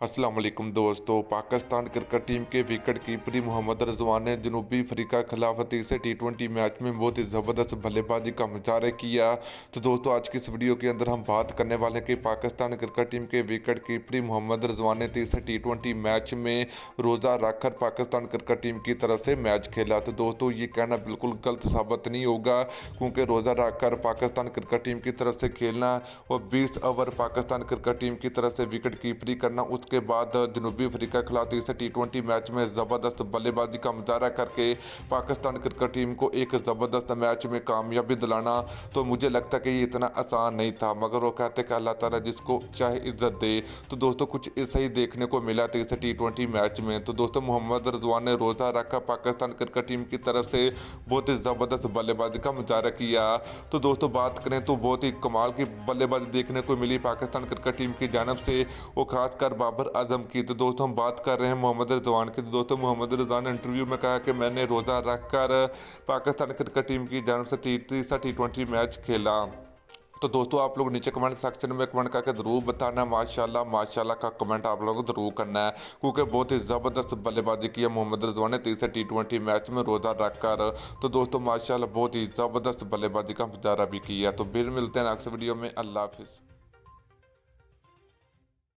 अस्सलाम वालेकुम दोस्तों। पाकिस्तान क्रिकेट टीम के विकेट कीपर मोहम्मद रिजवान ने जनूबी अफ्रीका के खिलाफ तीसरे टी20 मैच में बहुत ही ज़बरदस्त बल्लेबाजी का मुजाहरा किया। तो दोस्तों आज की इस वीडियो के अंदर हम बात करने वाले हैं कि पाकिस्तान क्रिकेट टीम के विकेट कीपर मोहम्मद रिजवान ने तीसरे टी20 मैच में रोज़ा रखकर पाकिस्तान क्रिकेट टीम की तरफ से मैच खेला। तो दोस्तों ये कहना बिल्कुल गलत साबित नहीं होगा, क्योंकि रोज़ा रखकर पाकिस्तान क्रिकेट टीम की तरफ से खेलना और 20 ओवर पाकिस्तान क्रिकेट टीम की तरफ से विकेट कीपरी करना, के बाद जनूबी अफ्रीका के खिलाफ तीसरे टी20 मैच में ज़बरदस्त बल्लेबाजी का मुजाहरा करके पाकिस्तान क्रिकेट टीम को एक ज़बरदस्त मैच में कामयाबी दिलाना, तो मुझे लगता है कि ये इतना आसान नहीं था। मगर वो कहते कि अल्लाह ताला जिसको चाहे इज्जत दे। तो दोस्तों कुछ ऐसा ही देखने को मिला तीसरे टी20 मैच में। तो दोस्तों मोहम्मद रिजवान ने रोज़ा रखा पाकिस्तान क्रिकेट टीम की तरफ से बहुत ही ज़बरदस्त बल्लेबाजी का मुजाहरा किया। तो दोस्तों बात करें तो बहुत ही कमाल की बल्लेबाजी देखने को मिली पाकिस्तान क्रिकेट टीम की जानब से, वो खासकर बाबर आजम की। तो दोस्तों हम बात कर रहे हैं मोहम्मद रिजवान की। तो दोस्तों मोहम्मद रिजवान ने इंटरव्यू में कहा कि मैंने रोज़ा रखकर पाकिस्तान क्रिकेट टीम की जानब से तीसरा टी20 मैच खेला। तो दोस्तों आप लोग नीचे कमेंट सेक्शन में कमेंट करके ज़रूर बताना माशाल्लाह माशाल्लाह का कमेंट आप लोगों को ज़रूर करना है, क्योंकि बहुत ही ज़बरदस्त बल्लेबाजी की है मोहम्मद रिजवान ने तीसरे टी20 मैच में रोज़ा रखकर। तो दोस्तों माशाल्लाह बहुत ही ज़बरदस्त बल्लेबाजी का मुजाहरा भी किया। तो फिर मिलते हैं नेक्स्ट वीडियो में। अल्लाह हाफिज़।